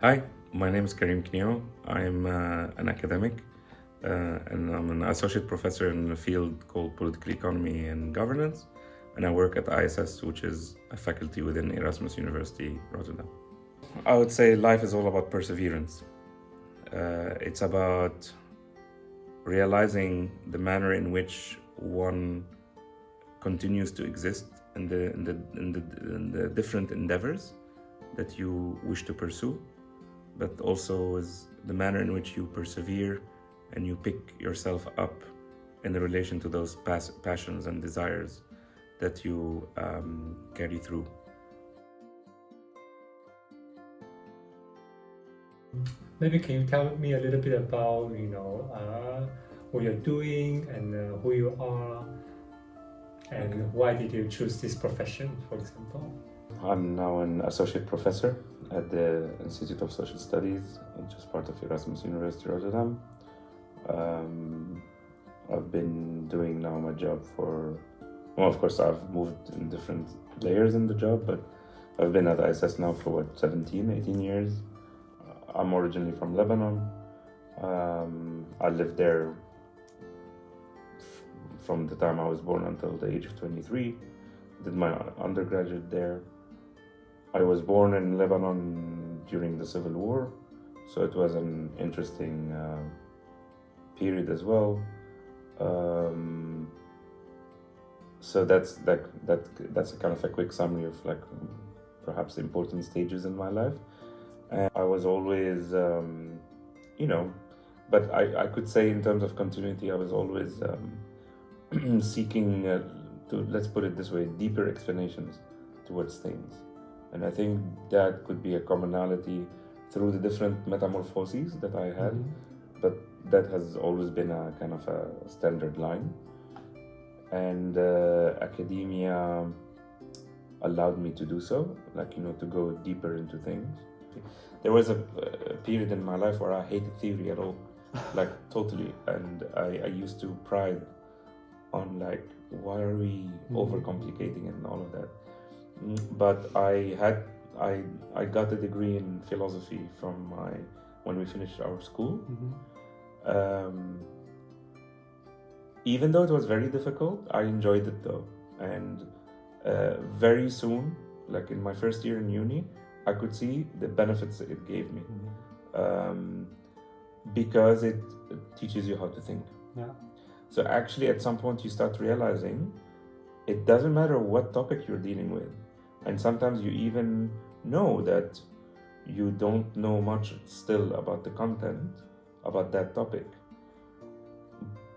Hi, my name is Karim Knio. I'm an academic and I'm an associate professor in a field called political economy and governance. And I work at ISS, which is a faculty within Erasmus University Rotterdam. I would say life is all about perseverance. It's about realizing the manner in which one continues to exist in the different endeavors that you wish to pursue, but also is the manner in which you persevere and you pick yourself up in relation to those passions and desires that you carry through. Maybe can you tell me a little bit about, what you're doing and who you are, and why did you choose this profession, for example? I'm now an associate professor at the Institute of Social Studies, which is part of Erasmus University Rotterdam. I've been doing now my job of course I've moved in different layers in the job, but I've been at ISS now for 17, 18 years. I'm originally from Lebanon. I lived there from the time I was born until the age of 23. Did my undergraduate there. I was born in Lebanon during the Civil War, so it was an interesting period as well. So that's a kind of a quick summary of perhaps important stages in my life. And I was always, but I could say in terms of continuity, I was always seeking let's put it this way, deeper explanations towards things. And I think that could be a commonality through the different metamorphoses that I had, but that has always been a kind of a standard line. And academia allowed me to do so, to go deeper into things. There was a period in my life where I hated theory at all, totally. And I used to pride on why are we overcomplicating it and all of that. But I got a degree in philosophy when we finished our school. Even though it was very difficult, I enjoyed it though. And very soon, in my first year in uni, I could see the benefits it gave me. Because it teaches you how to think. Yeah. So actually at some point you start realizing it doesn't matter what topic you're dealing with. And sometimes you even know that you don't know much still about the content, about that topic.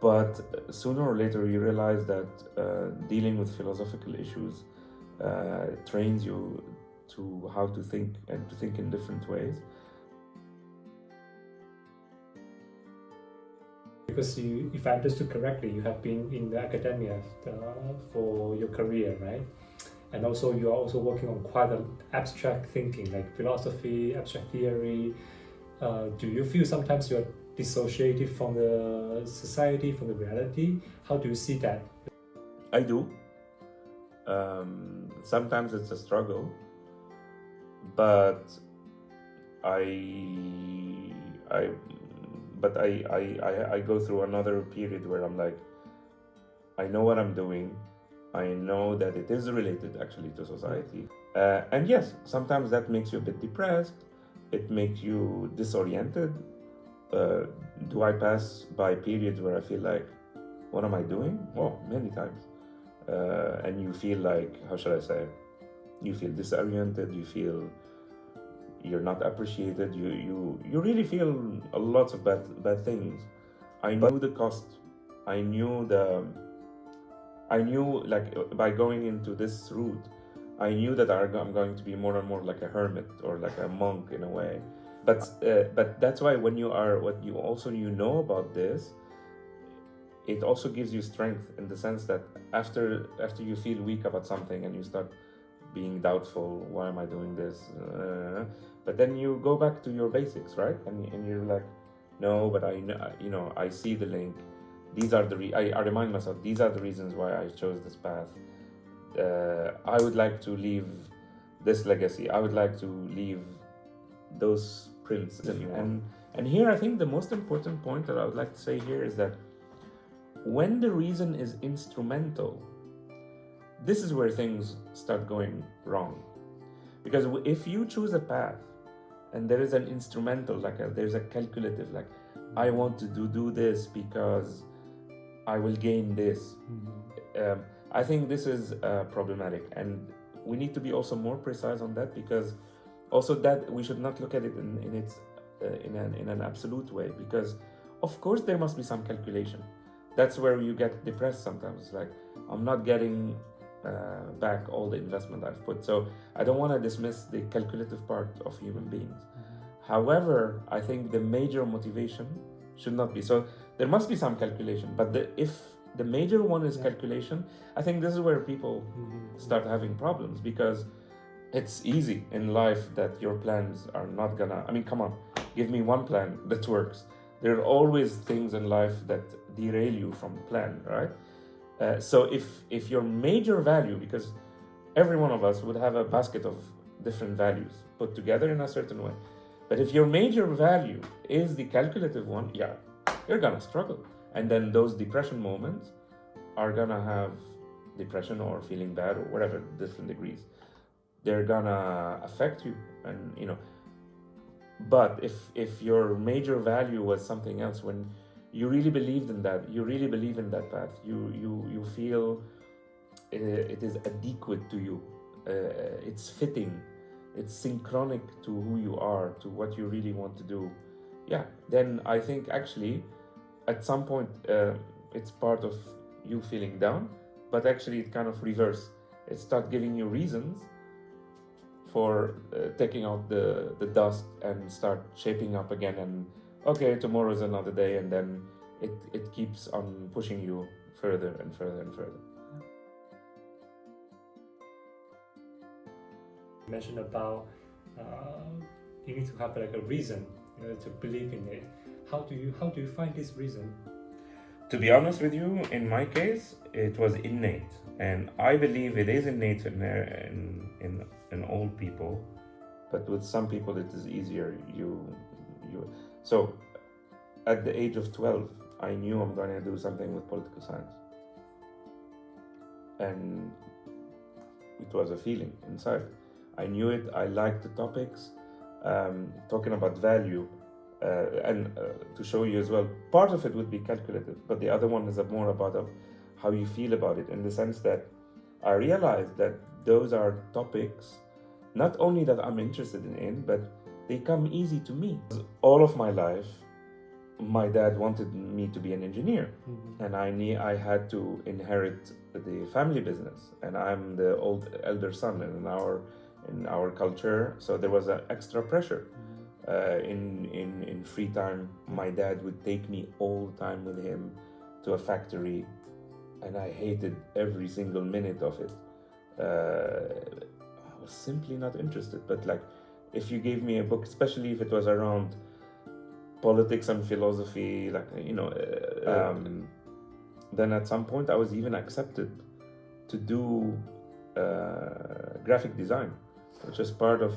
But sooner or later you realize that dealing with philosophical issues trains you to how to think and to think in different ways. Because if I understood correctly, you have been in the academia for your career, right? And also you are also working on quite an abstract thinking, like philosophy, abstract theory. Do you feel sometimes you are dissociated from the society, from the reality? How do you see that? I do. Sometimes it's a struggle, but I go through another period where I'm I know what I'm doing. I know that it is related actually to society. And yes, sometimes that makes you a bit depressed. It makes you disoriented. Do I pass by periods where I feel what am I doing? Oh, many times. And you feel how should I say? You feel disoriented, you feel you're not appreciated, you really feel a lot of bad things. I knew the cost. I knew by going into this route, I knew that I'm going to be more and more like a hermit or like a monk in a way. But that's why when you are what you also know about this, it also gives you strength in the sense that after you feel weak about something and you start being doubtful, why am I doing this? But then you go back to your basics, right? And you're no, but I see the link. These are I remind myself, these are the reasons why I chose this path. I would like to leave this legacy. I would like to leave those prints. Yeah. And here I think the most important point that I would like to say here is that when the reason is instrumental, this is where things start going wrong. Because if you choose a path and there is an instrumental, there's a calculative, like I want to do this because I will gain this. I think this is problematic, and we need to be also more precise on that, because also that we should not look at it in an absolute way, because of course there must be some calculation. That's where you get depressed sometimes. Like, I'm not getting back all the investment I've put. So I don't want to dismiss the calculative part of human beings. However, I think the major motivation should not be. So there must be some calculation, but if the major one is calculation, I think this is where people start having problems, because it's easy in life that your plans are not gonna, I mean, come on, give me one plan that works. There are always things in life that derail you from the plan, right? So if your major value, because every one of us would have a basket of different values put together in a certain way, but if your major value is the calculative one, you're gonna struggle. And then those depression moments are gonna have depression or feeling bad or whatever, different degrees. They're gonna affect you, and but if your major value was something else, when you really believed in that, you really believe in that path, you feel it is adequate to you, it's fitting, it's synchronic to who you are, to what you really want to do, then I think actually at some point it's part of you feeling down, but actually it kind of reverse. It starts giving you reasons for taking out the dust and start shaping up again, and okay, tomorrow is another day, and then it keeps on pushing you further and further and further. You mentioned about you need to have like a reason to believe in it. How do you find this reason? To be honest with you, in my case, it was innate, and I believe it is innate in all people, but with some people it is easier. So, at the age of 12, I knew I'm going to do something with political science, and it was a feeling inside. I knew it. I liked the topics, talking about value. And to show you as well, part of it would be calculative, but the other one is more about how you feel about it, in the sense that I realized that those are topics not only that I'm interested in, but they come easy to me. All of my life, my dad wanted me to be an engineer, and I knew I had to inherit the family business, and I'm the elder son in our culture, so there was an extra pressure. In free time, my dad would take me all the time with him to a factory, and I hated every single minute of it. I was simply not interested. But like, if you gave me a book, especially if it was around politics and philosophy, then at some point I was even accepted to do graphic design, which is part of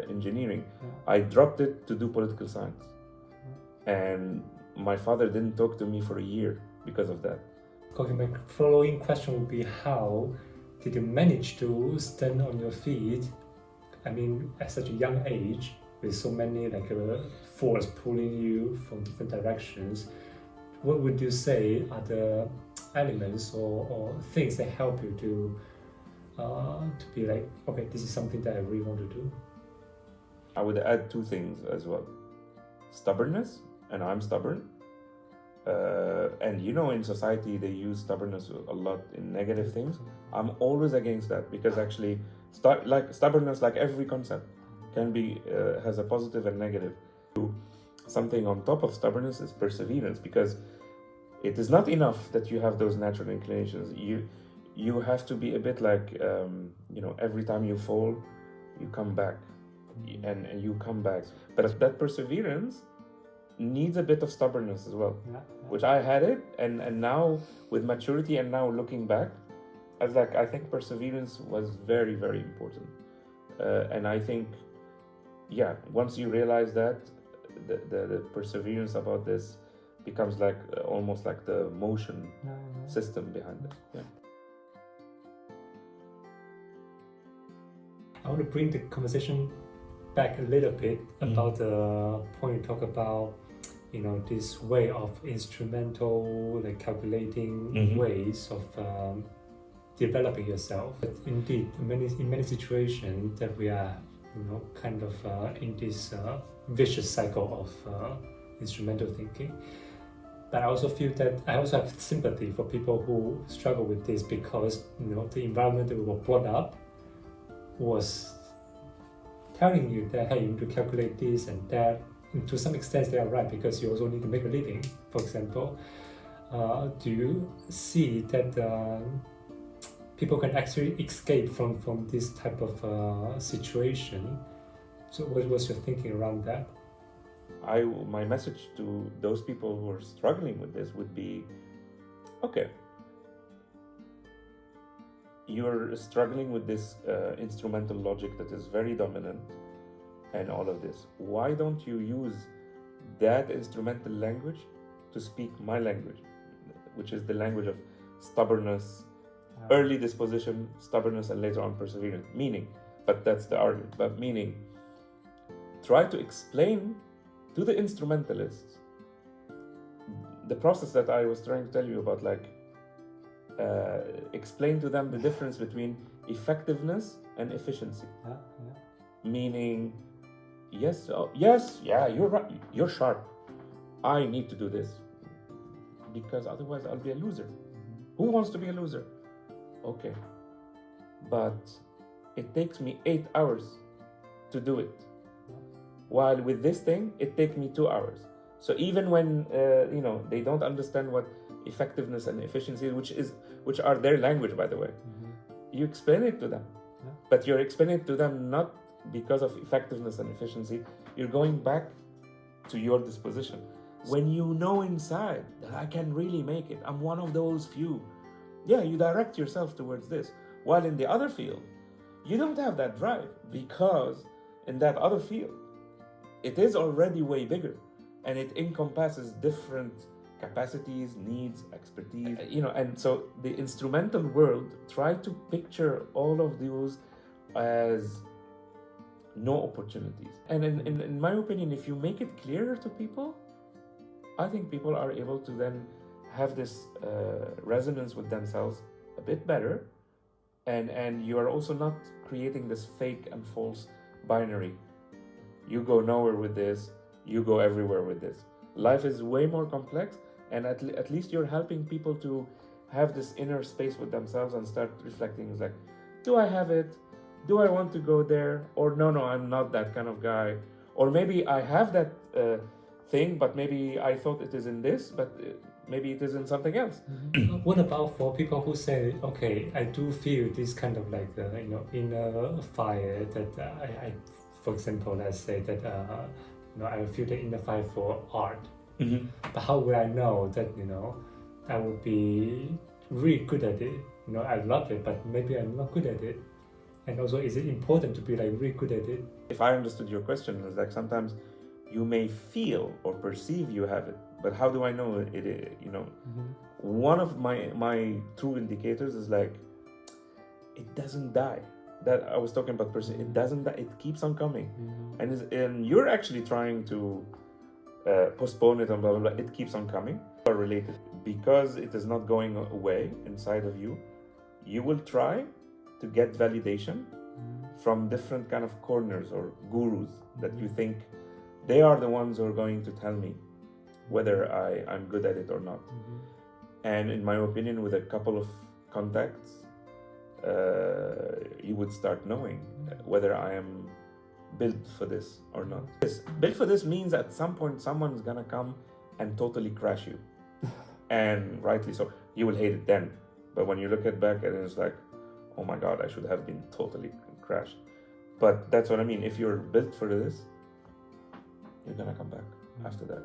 engineering. I dropped it to do political science, and my father didn't talk to me for a year because of that. Okay, my following question would be, how did you manage to stand on your feet? I mean, at such a young age, with so many force pulling you from different directions, what would you say are the elements or things that help you to be like, okay, this is something that I really want to do? I would add two things as well: stubbornness, and I'm stubborn. And in society they use stubbornness a lot in negative things. I'm always against that, because actually, stubbornness, like every concept, can be has a positive and negative. Something on top of stubbornness is perseverance, because it is not enough that you have those natural inclinations. You have to be a bit like every time you fall, you come back, and you come back. But that perseverance needs a bit of stubbornness as well, which I had it, and now with maturity and now looking back, I think perseverance was very, very important, and I think yeah, once you realize that, the perseverance about this becomes like almost like the motion system behind it. Yeah. I want to bring the conversation back a little bit about the point you talk about, this way of instrumental, like calculating ways of developing yourself. But indeed, in many situations that we are, kind of in this vicious cycle of instrumental thinking. But I also feel that I also have sympathy for people who struggle with this because, the environment that we were brought up was telling you that, hey, you need to calculate this and that. And to some extent, they are right because you also need to make a living, for example. Do you see that people can actually escape from this type of situation? So what was your thinking around that? My message to those people who are struggling with this would be, okay, you're struggling with this instrumental logic that is very dominant and all of this. Why don't you use that instrumental language to speak my language, which is the language of stubbornness, early disposition, stubbornness, and later on perseverance. Meaning, but that's the argument, but meaning, try to explain to the instrumentalists the process that I was trying to tell you about, like explain to them the difference between effectiveness and efficiency. Meaning, yes, yeah, you're right, you're sharp. I need to do this because otherwise I'll be a loser. Who wants to be a loser? Okay, but it takes me 8 hours to do it. While with this thing, it takes me 2 hours. So even when they don't understand what effectiveness and efficiency, which are their language, by the way, you explain it to them. But you're explaining it to them not because of effectiveness and efficiency. You're going back to your disposition. When you know inside that I can really make it, I'm one of those few. Yeah, you direct yourself towards this. While in the other field, you don't have that drive because in that other field, it is already way bigger and it encompasses different capacities, needs, expertise, and so the instrumental world try to picture all of those as no opportunities. And in my opinion, if you make it clearer to people, I think people are able to then have this resonance with themselves a bit better, and you are also not creating this fake and false binary. You go nowhere with this, you go everywhere with this. Life is way more complex, and at least you're helping people to have this inner space with themselves and start reflecting, like, do I have it? Do I want to go there? Or no, I'm not that kind of guy. Or maybe I have that thing, but maybe I thought it is in this, but maybe it is in something else. What about for people who say, okay, I do feel this kind of like, inner fire that I for example, let's say that I feel the inner fire for art. But how will I know that I will be really good at it? I love it, but maybe I'm not good at it. And also, is it important to be like really good at it? If I understood your question, it's like sometimes you may feel or perceive you have it, but how do I know it? One of my true indicators is like, it doesn't die. That I was talking about person, it doesn't die, it keeps on coming. And you're actually trying to postpone it and blah, blah, blah. It keeps on coming. Are related because it is not going away inside of you. You will try to get validation from different kind of corners or gurus that you think they are the ones who are going to tell me whether I'm good at it or not. And in my opinion, with a couple of contacts, you would start knowing whether I am built for this or not. Built for this means at some point someone's gonna come and totally crash you. And rightly so. You will hate it then. But when you look at back and it's like, oh my God, I should have been totally crashed. But that's what I mean. If you're built for this, you're gonna come back after that.